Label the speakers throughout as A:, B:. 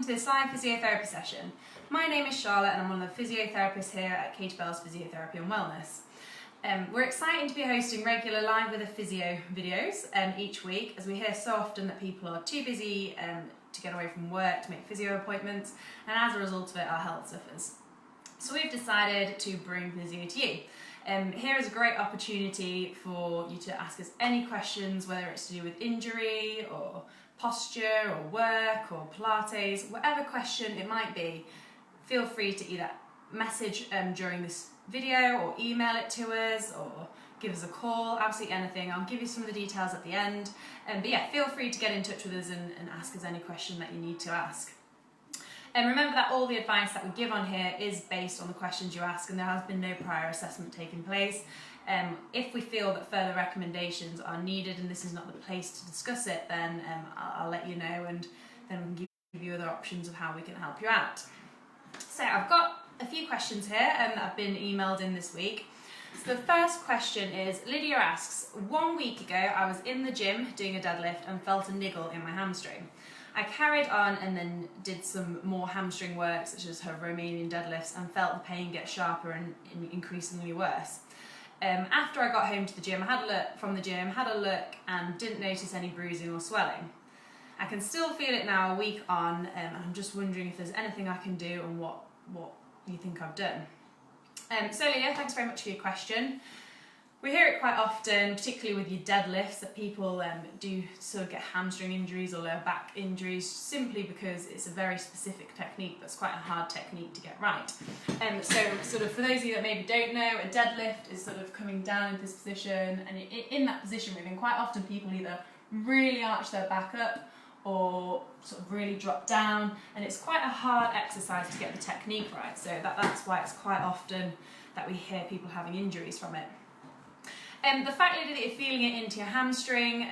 A: welcome to this live physiotherapy session. My name is Charlotte and I'm one of the physiotherapists here at Katie Bell's Physiotherapy and Wellness. We're excited to be hosting regular live with a physio videos each week, as we hear so often that people are too busy to get away from work to make physio appointments, and as a result of it our health suffers. So we've decided to bring physio to you. Here is a great opportunity for you to ask us any questions, whether it's to do with injury or posture or work or Pilates, whatever question it might be. Feel free to either message during this video or email it to us or give us a call, absolutely anything. I'll give you some of the details at the end. But yeah, feel free to get in touch with us and ask us any question that you need to ask. And remember that all the advice that we give on here is based on the questions you ask, and there has been no prior assessment taking place. If we feel that further recommendations are needed and this is not the place to discuss it, then I'll let you know, and then we can give you other options of how we can help you out. So I've got a few questions here that have been emailed in this week. So the first question is, Lydia asks, 1 week ago I was in the gym doing a deadlift and felt a niggle in my hamstring. I carried on and then did some more hamstring work, such as her Romanian deadlifts, and felt the pain get sharper and increasingly worse. After I got home to the gym, I had a look and didn't notice any bruising or swelling. I can still feel it now a week on, and I'm just wondering if there's anything I can do and what you think I've done. So Lydia, thanks very much for your question. We hear it quite often, particularly with your deadlifts, that people do sort of get hamstring injuries or lower back injuries simply because it's a very specific technique, but it's quite a hard technique to get right. So sort of for those of you that maybe don't know, a deadlift is sort of coming down into this position, and in that position moving, quite often people either really arch their back up or sort of really drop down, and it's quite a hard exercise to get the technique right. So that's why it's quite often that we hear people having injuries from it. The fact that you're feeling it into your hamstring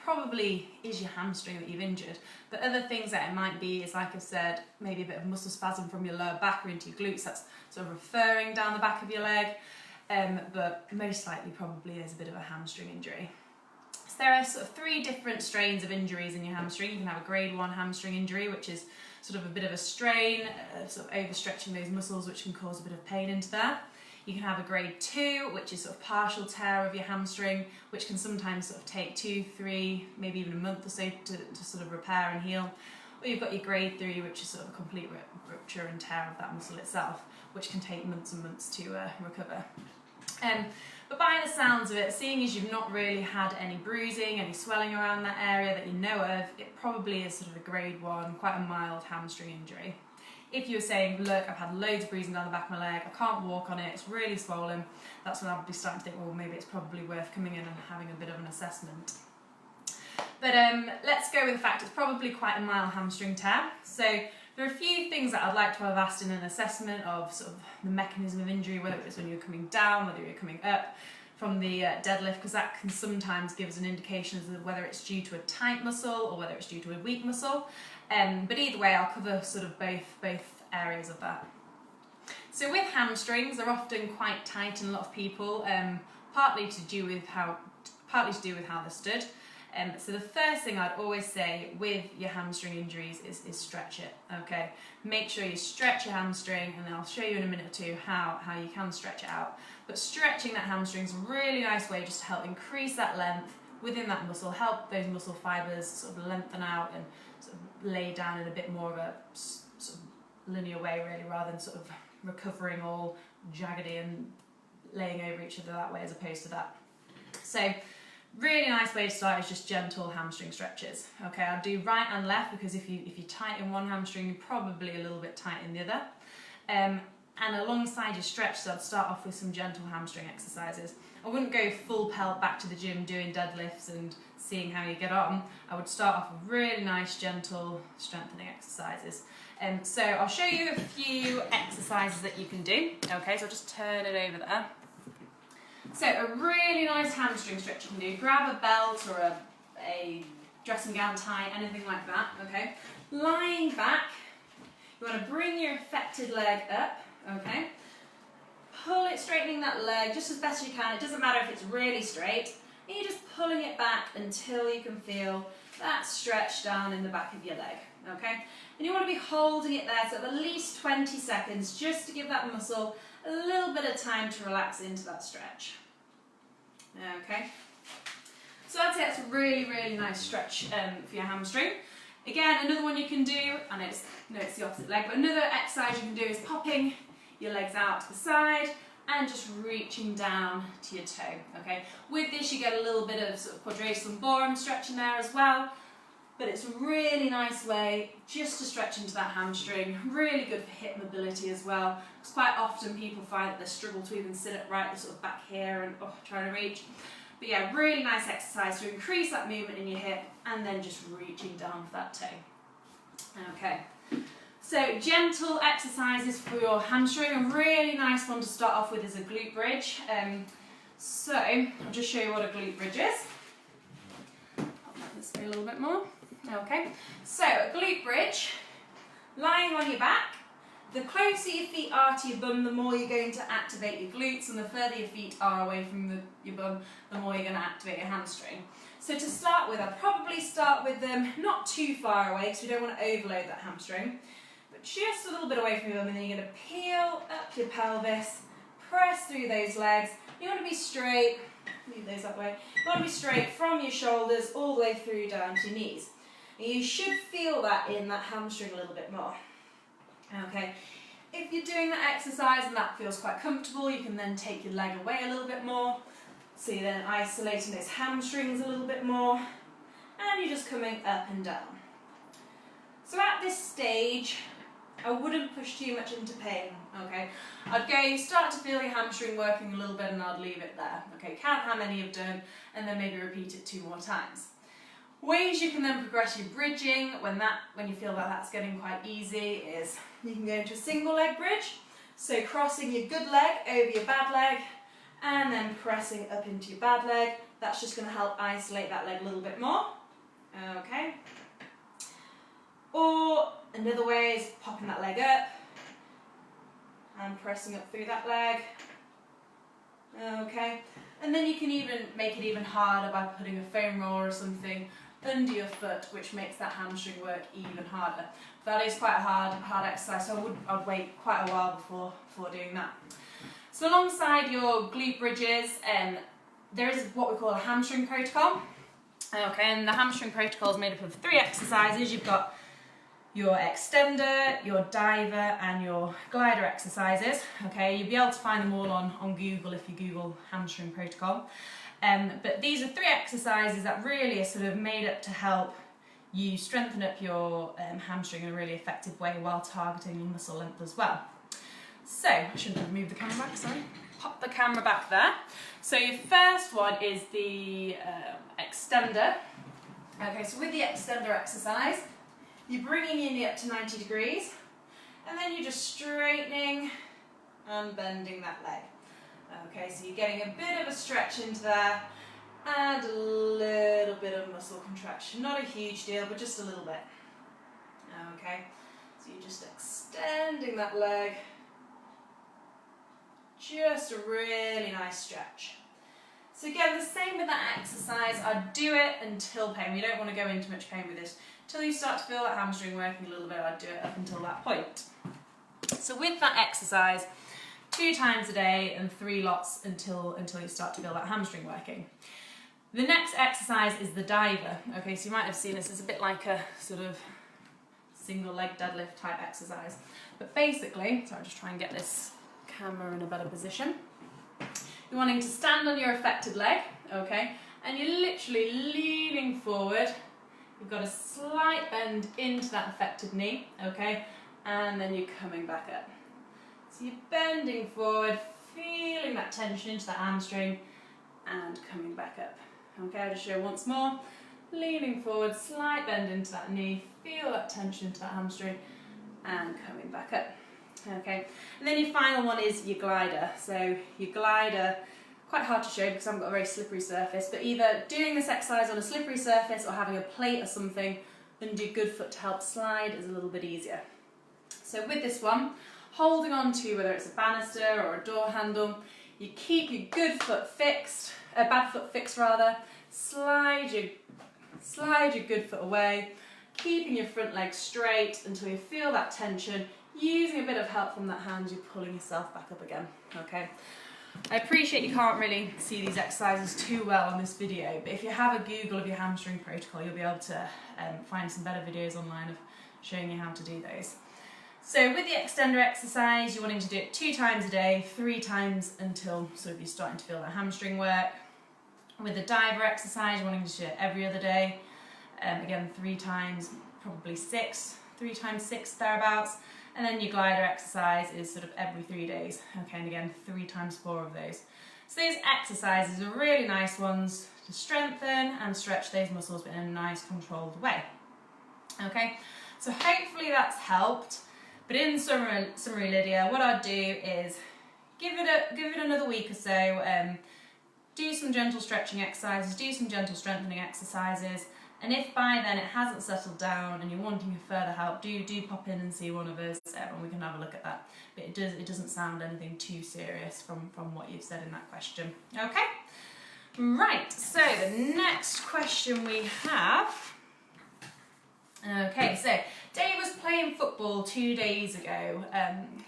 A: probably is your hamstring that you've injured, but other things that it might be is, like I said, maybe a bit of muscle spasm from your lower back or into your glutes. That's sort of referring down the back of your leg, but most likely probably is a bit of a hamstring injury. So there are sort of 3 different strains of injuries in your hamstring. You can have a grade 1 hamstring injury, which is sort of a bit of a strain, sort of overstretching those muscles, which can cause a bit of pain into there. You can have a grade 2, which is sort of partial tear of your hamstring, which can sometimes sort of take 2, 3, maybe even a month or so to sort of repair and heal. Or you've got your grade 3, which is sort of a complete rupture and tear of that muscle itself, which can take months and months to recover. But by the sounds of it, seeing as you've not really had any bruising, any swelling around that area that you know of, it probably is sort of a grade 1, quite a mild hamstring injury. If you're saying, look, I've had loads of bruising down the back of my leg, I can't walk on it, it's really swollen, that's when I'll be starting to think, well, maybe it's probably worth coming in and having a bit of an assessment. But let's go with the fact it's probably quite a mild hamstring tear. So there are a few things that I'd like to have asked in an assessment of sort of the mechanism of injury, whether it's when you're coming down, whether you're coming up from the deadlift, because that can sometimes give us an indication as to whether it's due to a tight muscle or whether it's due to a weak muscle. But either way, I'll cover sort of both areas of that. So with hamstrings, they're often quite tight in a lot of people, partly to do with how they're stood. So the first thing I'd always say with your hamstring injuries is stretch it. Okay, make sure you stretch your hamstring, and I'll show you in a minute or two how you can stretch it out. But stretching that hamstring is a really nice way just to help increase that length within that muscle, help those muscle fibres sort of lengthen out and sort of lay down in a bit more of a sort of linear way, really, rather than sort of recovering all jaggedy and laying over each other that way as opposed to that. So really nice way to start is just gentle hamstring stretches. Okay, I'll do right and left, because if you tighten one hamstring, you're probably a little bit tight in the other. And alongside your stretches, I'd start off with some gentle hamstring exercises. I wouldn't go full pelt back to the gym doing deadlifts and seeing how you get on. I would start off with really nice, gentle strengthening exercises. So I'll show you a few exercises that you can do. Okay, so I'll just turn it over there. So a really nice hamstring stretch you can do. Grab a belt or a dressing gown tie, anything like that. Okay, lying back, you want to bring your affected leg up. Okay, pull it, straightening that leg just as best you can. It doesn't matter if it's really straight. And you're just pulling it back until you can feel that stretch down in the back of your leg. Okay, And you want to be holding it there so at least 20 seconds just to give that muscle a little bit of time to relax into that stretch. Okay, so I'd say that's a really, really nice stretch for your hamstring. Again, another one you can do, and it's the opposite leg, but another exercise you can do is popping your legs out to the side and just reaching down to your toe. Okay, with this you get a little bit of sort of quadratus lumborum stretch in there as well, but it's a really nice way just to stretch into that hamstring. Really good for hip mobility as well, because quite often people find that they struggle to even sit upright, they're sort of back here and trying to reach. But yeah, really nice exercise to increase that movement in your hip and then just reaching down for that toe. Okay, so gentle exercises for your hamstring. A really nice one to start off with is a glute bridge. So I'll just show you what a glute bridge is. Pop that this way a little bit more. Okay, so a glute bridge, lying on your back. The closer your feet are to your bum, the more you're going to activate your glutes, and the further your feet are away from your bum, the more you're going to activate your hamstring. So to start with, I'd probably start with them not too far away because we don't want to overload that hamstring, but just a little bit away from your bum, and then you're going to peel up your pelvis, press through those legs. You want to be straight, leave those that way, you want to be straight from your shoulders all the way through down to your knees. And you should feel that in that hamstring a little bit more. Okay, if you're doing that exercise and that feels quite comfortable, you can then take your leg away a little bit more. So you're then isolating those hamstrings a little bit more, and you're just coming up and down. So at this stage, I wouldn't push too much into pain, okay? I'd go start to feel your hamstring working a little bit and I'd leave it there. Okay, count how many you've done and then maybe repeat it 2 more times. Ways you can then progress your bridging when you feel that that's getting quite easy is you can go into a single leg bridge, so crossing your good leg over your bad leg and then pressing up into your bad leg. That's just going to help isolate that leg a little bit more. Okay. Or another way is popping that leg up and pressing up through that leg. Okay. And then you can even make it even harder by putting a foam roller or something under your foot, which makes that hamstring work even harder. That is quite a hard exercise, so I'd wait quite a while before doing that. So alongside your glute bridges, there is what we call a hamstring protocol. Okay, and the hamstring protocol is made up of 3 exercises. You've got your extender, your diver, and your glider exercises. Okay, you'll be able to find them all on Google if you Google hamstring protocol. But these are 3 exercises that really are sort of made up to help you strengthen up your hamstring in a really effective way while targeting your muscle length as well. So, I should have moved the camera back, sorry. Pop the camera back there. So your first one is the extender. Okay, so with the extender exercise, you're bringing your knee up to 90 degrees, and then you're just straightening and bending that leg. Okay, so you're getting a bit of a stretch into there and a little bit of muscle contraction. Not a huge deal, but just a little bit. Okay, so you're just extending that leg. Just a really nice stretch. So again, the same with that exercise. I'd do it until pain. We don't want to go into much pain with this. Until you start to feel that hamstring working a little bit, I'd do it up until that point. So with that exercise, 2 times a day and 3 lots until you start to feel that hamstring working. The next exercise is the diver. Okay, so you might have seen this as a bit like a sort of single leg deadlift type exercise. But basically, so I'll just try and get this camera in a better position. You're wanting to stand on your affected leg, okay, and you're literally leaning forward. You've got a slight bend into that affected knee, okay, and then you're coming back up. So you're bending forward, feeling that tension into that hamstring, and coming back up. Okay, I'll just show once more. Leaning forward, slight bend into that knee, feel that tension into that hamstring, and coming back up. Okay, and then your final one is your glider. So your glider, quite hard to show because I haven't got a very slippery surface, but either doing this exercise on a slippery surface or having a plate or something under your good foot to help slide is a little bit easier. So with this one, holding on to whether it's a banister or a door handle, you keep your good foot fixed, bad foot fixed rather, slide your good foot away, keeping your front leg straight until you feel that tension. Using a bit of help from that hand, you're pulling yourself back up again, okay? I appreciate you can't really see these exercises too well on this video, but if you have a Google of your hamstring protocol, you'll be able to find some better videos online of showing you how to do those. So with the extender exercise, you're wanting to do it 2 times a day, 3 times until sort of you're starting to feel that hamstring work. With the diver exercise, you're wanting to do it every other day. Again, 3 times, probably 6, 3 times 6 thereabouts. And then your glider exercise is sort of every 3 days. Okay, and again, 3 times 4 of those. So those exercises are really nice ones to strengthen and stretch those muscles, but in a nice controlled way. Okay, so hopefully that's helped. But in summary, Lydia, what I'd do is give it another week or so. Do some gentle stretching exercises, do some gentle strengthening exercises. And if by then it hasn't settled down and you're wanting further help, do pop in and see one of us and we can have a look at that. But it doesn't sound anything too serious from what you've said in that question. Okay? Right, so the next question we have. Okay, so Dave was playing football 2 days ago.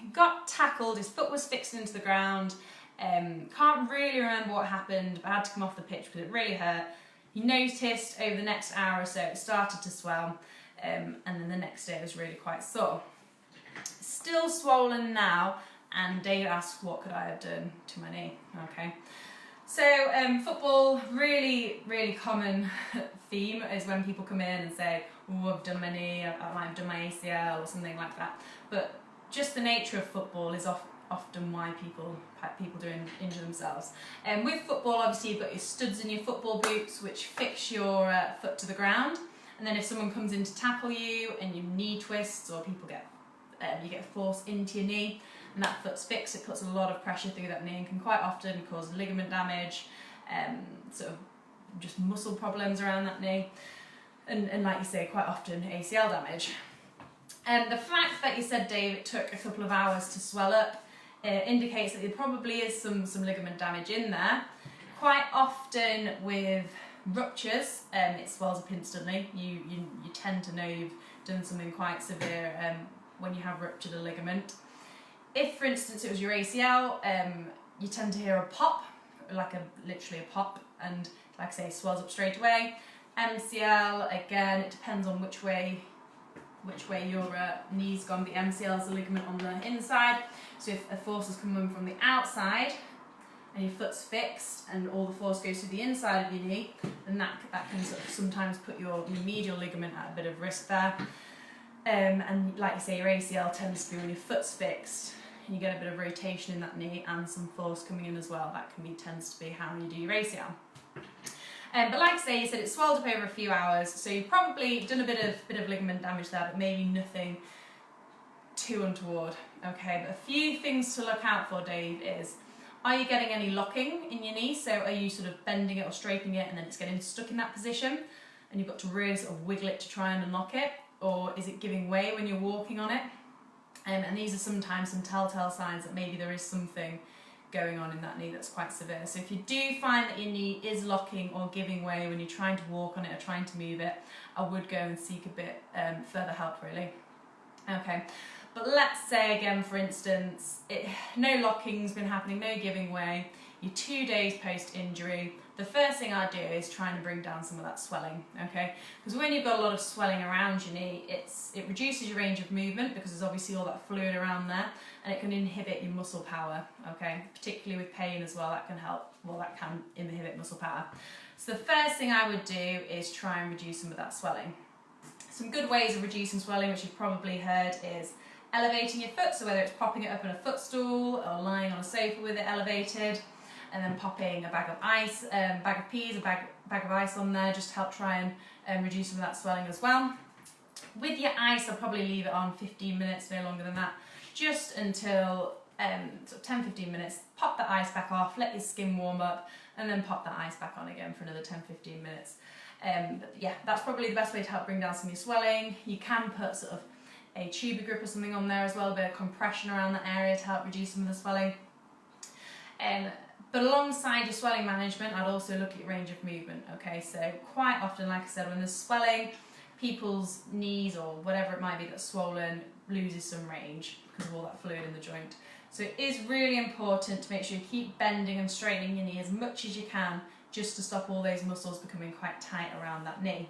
A: He got tackled, his foot was fixed into the ground. Can't really remember what happened, but I had to come off the pitch because it really hurt. He noticed over the next hour or so it started to swell, and then the next day it was really quite sore. Still swollen now, and Dave asked what could I have done to my knee. Okay, so football, really common theme is when people come in and say, oh, I've done my knee, I might have done my ACL or something like that. But just the nature of football is often why people do injure themselves. And with football, obviously you've got your studs in your football boots which fix your foot to the ground, and then if someone comes in to tackle you and your knee twists, or people you get force into your knee and that foot's fixed, it puts a lot of pressure through that knee and can quite often cause ligament damage, sort of just muscle problems around that knee, and like you say, quite often ACL damage. The fact that you said, Dave, it took a couple of hours to swell up indicates that there probably is some ligament damage in there. Quite often with ruptures, it swells up instantly. You tend to know you've done something quite severe when you have ruptured a ligament. If, for instance, it was your ACL, you tend to hear a pop, literally a pop, and like I say, swells up straight away. MCL, again, it depends on which way your knee's gone. The MCL is the ligament on the inside, so if a force is coming from the outside and your foot's fixed and all the force goes through the inside of your knee, then that can sort of sometimes put your medial ligament at a bit of risk there. And like you say, your ACL tends to be when your foot's fixed and you get a bit of rotation in that knee and some force coming in as well. That tends to be how you do your ACL. But like I say, you said it swelled up over a few hours, so you've probably done a bit of ligament damage there, but maybe nothing too untoward. Okay, but a few things to look out for, Dave, is, are you getting any locking in your knee? So are you sort of bending it or straightening it and then it's getting stuck in that position and you've got to really sort of wiggle it to try and unlock it? Or is it giving way when you're walking on it? And these are sometimes some telltale signs that maybe there is something going on in that knee that's quite severe. So if you do find that your knee is locking or giving way when you're trying to walk on it or trying to move it, I would go and seek a bit further help, really. Okay, but let's say again, for instance, no locking's been happening, no giving way, you're 2 days post-injury. The first thing I do is try and bring down some of that swelling, okay? Because when you've got a lot of swelling around your knee, it reduces your range of movement because there's obviously all that fluid around there, and it can inhibit your muscle power, okay? Particularly with pain as well, that can help, well, that can inhibit muscle power. So the first thing I would do is try and reduce some of that swelling. Some good ways of reducing swelling, which you've probably heard, is elevating your foot, so whether it's propping it up on a footstool or lying on a sofa with it elevated, and then popping a bag of ice, bag of peas, a bag of ice on there, just to help try and reduce some of that swelling as well. With your ice, I'll probably leave it on 15 minutes, no longer than that, just until sort of 10-15 minutes. Pop the ice back off, let your skin warm up, and then pop the ice back on again for another 10-15 minutes. But yeah, that's probably the best way to help bring down some of your swelling. You can put sort of a tuber grip or something on there as well, a bit of compression around that area to help reduce some of the swelling. But alongside your swelling management, I'd also look at your range of movement, okay? So quite often, like I said, when there's swelling, people's knees or whatever it might be that's swollen loses some range because of all that fluid in the joint. So it is really important to make sure you keep bending and straightening your knee as much as you can, just to stop all those muscles becoming quite tight around that knee.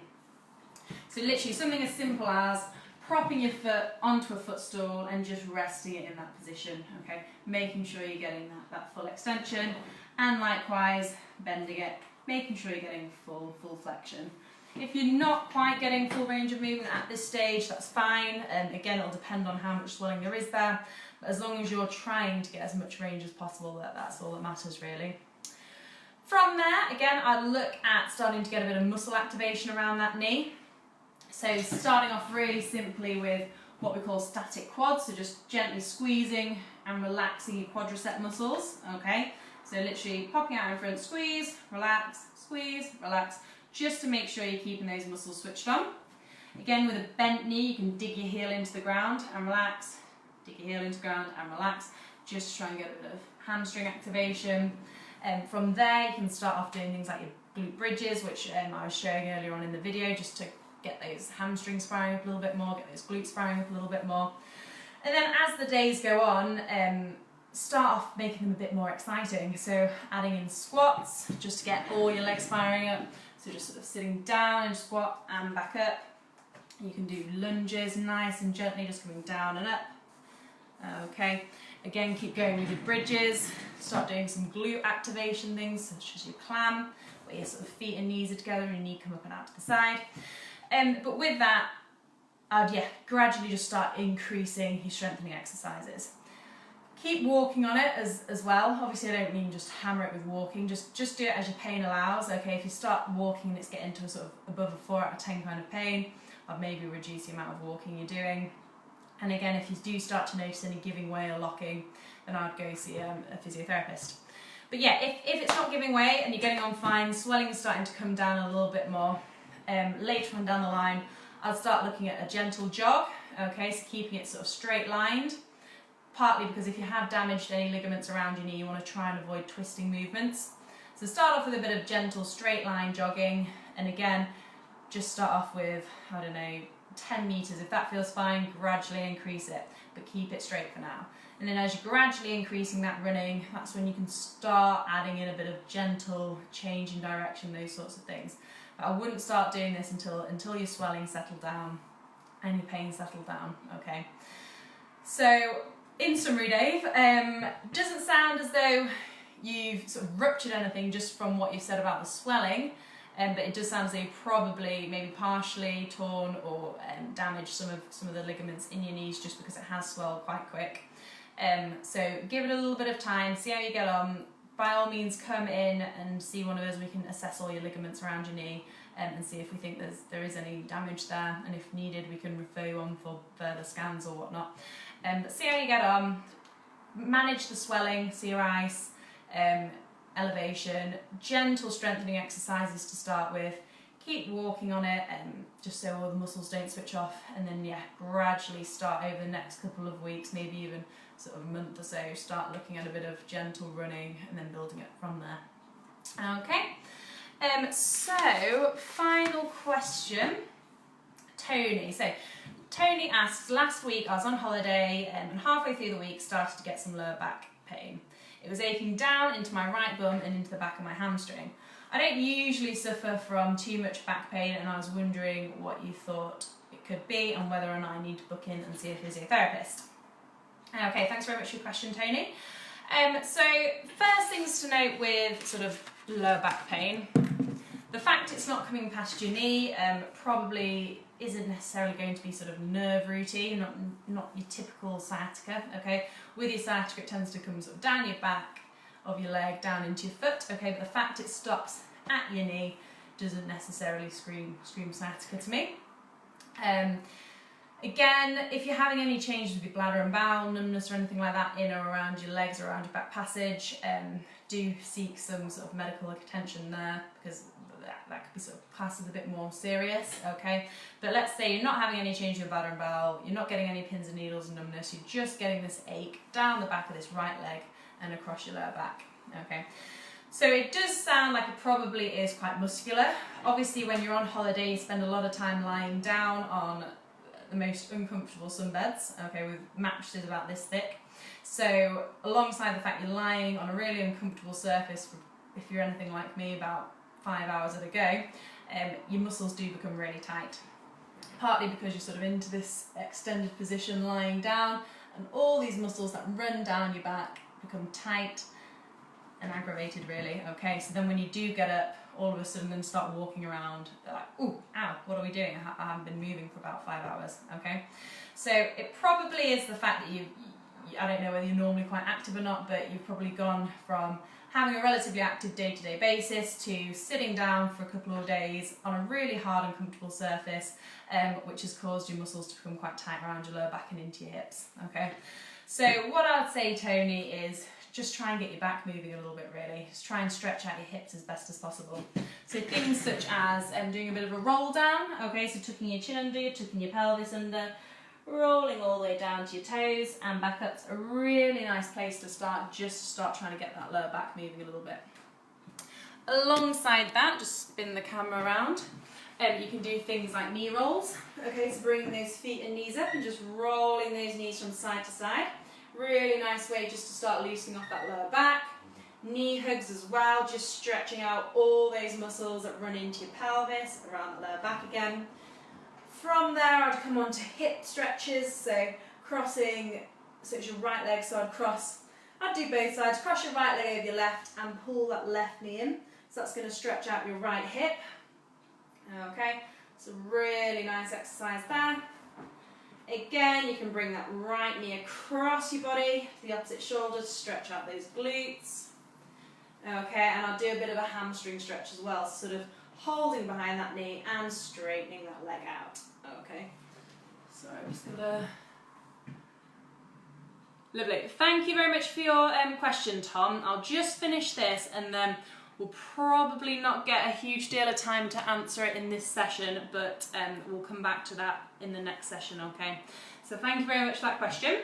A: So literally something as simple as propping your foot onto a footstool and just resting it in that position, okay? Making sure you're getting that full extension, and likewise bending it, making sure you're getting full flexion. If you're not quite getting full range of movement at this stage, that's fine. Again, it'll depend on how much swelling there is there, but as long as you're trying to get as much range as possible, that's all that matters really. From there, again, I'd look at starting to get a bit of muscle activation around that knee. So starting off really simply with what we call static quads, so just gently squeezing and relaxing your quadricep muscles, okay? So literally popping out in front, squeeze, relax, just to make sure you're keeping those muscles switched on. Again, with a bent knee, you can dig your heel into the ground and relax, dig your heel into the ground and relax, just to try and get a bit of hamstring activation. From there, you can start off doing things like your glute bridges, which I was showing earlier on in the video, just to get those hamstrings firing up a little bit more, get those glutes firing up a little bit more. And then as the days go on, start off making them a bit more exciting. So adding in squats, just to get all your legs firing up. So just sort of sitting down and squat and back up. You can do lunges, nice and gently, just coming down and up. Okay, again, keep going with your bridges. Start doing some glute activation things, such as your clam, where your sort of feet and knees are together and your knee come up and out to the side. But with that, I'd gradually just start increasing your strengthening exercises. Keep walking on it as well. Obviously, I don't mean just hammer it with walking, just do it as your pain allows. Okay, if you start walking and it's getting to a sort of above a 4 out of 10 kind of pain, I'd maybe reduce the amount of walking you're doing. And again, if you do start to notice any giving way or locking, then I'd go see a physiotherapist. But yeah, if it's not giving way and you're getting on fine, swelling is starting to come down a little bit more, later on down the line, I'll start looking at a gentle jog, okay, so keeping it sort of straight lined, partly because if you have damaged any ligaments around your knee, you want to try and avoid twisting movements. So start off with a bit of gentle straight line jogging, and again, just start off with, 10 meters. If that feels fine, gradually increase it, but keep it straight for now. And then as you're gradually increasing that running, that's when you can start adding in a bit of gentle change in direction, those sorts of things. But I wouldn't start doing this until your swelling settled down and your pain settled down, okay? So, in summary, Dave, doesn't sound as though you've sort of ruptured anything just from what you've said about the swelling, but it does sound as though you've probably maybe partially torn or damaged some of the ligaments in your knees just because it has swelled quite quick. So give it a little bit of time, see how you get on. By all means, come in and see one of us. We can assess all your ligaments around your knee and see if we think there is any damage there, and if needed, we can refer you on for further scans or whatnot. But see how you get on. Manage the swelling, see your ice, elevation, gentle strengthening exercises to start with. Keep walking on it, just so all the muscles don't switch off, and then gradually start over the next couple of weeks, maybe even sort of a month or so, start looking at a bit of gentle running and then building it from there. Okay, so final question, Tony. So Tony asks, last week I was on holiday and halfway through the week started to get some lower back pain. It was aching down into my right bum and into the back of my hamstring. I don't usually suffer from too much back pain, and I was wondering what you thought it could be and whether or not I need to book in and see a physiotherapist. Okay, thanks very much for your question, Tony. So first things to note with sort of lower back pain, the fact it's not coming past your knee probably isn't necessarily going to be sort of nerve rooty, not your typical sciatica, okay? With your sciatica, it tends to come sort of down your back of your leg, down into your foot, okay? But the fact it stops at your knee doesn't necessarily scream sciatica to me. Again, if you're having any changes with your bladder and bowel, numbness or anything like that in or around your legs or around your back passage, do seek some sort of medical attention there, because that could be sort of classed as a bit more serious, okay? But let's say you're not having any change in your bladder and bowel, you're not getting any pins and needles and numbness, you're just getting this ache down the back of this right leg and across your lower back, okay? So it does sound like it probably is quite muscular. Obviously when you're on holiday you spend a lot of time lying down on the most uncomfortable sunbeds, okay, with mattresses about this thick. So alongside the fact you're lying on a really uncomfortable surface, for, if you're anything like me, about 5 hours at a go, your muscles do become really tight. Partly because you're sort of into this extended position lying down, and all these muscles that run down your back become tight and aggravated really, okay? So then when you do get up, all of a sudden and start walking around, they're like, ooh, ow, what are we doing? I haven't been moving for about 5 hours, okay? So it probably is the fact that I don't know whether you're normally quite active or not, but you've probably gone from having a relatively active day-to-day basis to sitting down for a couple of days on a really hard and comfortable surface, which has caused your muscles to become quite tight around your lower back and into your hips, okay? So what I'd say, Tony, is just try and get your back moving a little bit really. Just try and stretch out your hips as best as possible. So things such as doing a bit of a roll down, okay, so tucking your chin under, tucking your pelvis under, rolling all the way down to your toes and back up's a really nice place to start, just to start trying to get that lower back moving a little bit. Alongside that, just spin the camera around. You can do things like knee rolls, okay, so bringing those feet and knees up and just rolling those knees from side to side. Really nice way just to start loosening off that lower back. Knee hugs as well, just stretching out all those muscles that run into your pelvis, around the lower back again. From there I'd come on to hip stretches, so crossing, so it's your right leg, so I'd do both sides, cross your right leg over your left and pull that left knee in. So that's going to stretch out your right hip. Okay, so really nice exercise there. Again, you can bring that right knee across your body to the opposite shoulder to stretch out those glutes. Okay, and I'll do a bit of a hamstring stretch as well, so sort of holding behind that knee and straightening that leg out. Okay, so I'm just gonna... Lovely, thank you very much for your question, Tom. I'll just finish this and then we'll probably not get a huge deal of time to answer it in this session, but we'll come back to that in the next session, okay? So thank you very much for that question.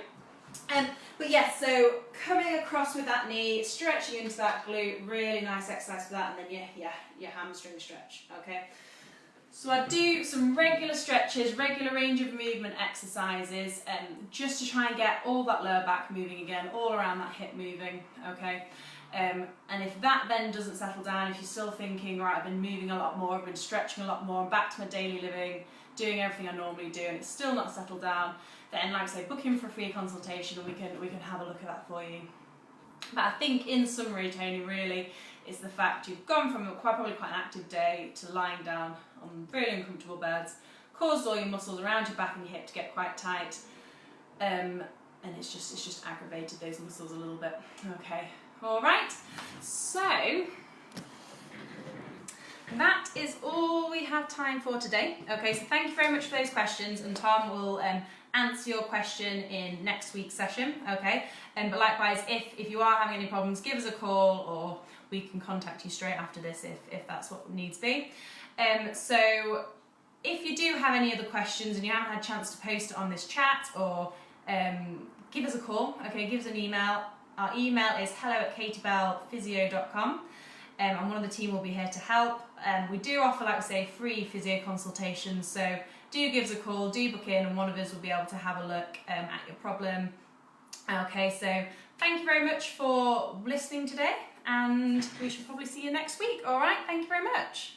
A: But yes, so coming across with that knee, stretching into that glute, really nice exercise for that, and then your hamstring stretch, okay? So I do some regular stretches, regular range of movement exercises, just to try and get all that lower back moving again, all around that hip moving, okay? And if that then doesn't settle down, if you're still thinking, right, I've been moving a lot more, I've been stretching a lot more, I'm back to my daily living, doing everything I normally do, and it's still not settled down, then, like I say, book in for a free consultation and we can have a look at that for you. But I think in summary, Tony, really, is the fact you've gone from probably quite an active day to lying down on really uncomfortable beds, caused all your muscles around your back and your hip to get quite tight, and it's just aggravated those muscles a little bit. Okay, all right. So that is all we have time for today. Okay, so thank you very much for those questions, and Tom will answer your question in next week's session, okay? But likewise, if you are having any problems, give us a call or we can contact you straight after this if that's what needs be. So if you do have any other questions and you haven't had a chance to post it on this chat, or give us a call, okay, give us an email. Our email is hello@katiebellphysio.com. And one of the team will be here to help. We do offer, like I say, free physio consultations, so do give us a call, do book in, and one of us will be able to have a look at your problem. Okay, so thank you very much for listening today, and we should probably see you next week. All right, thank you very much.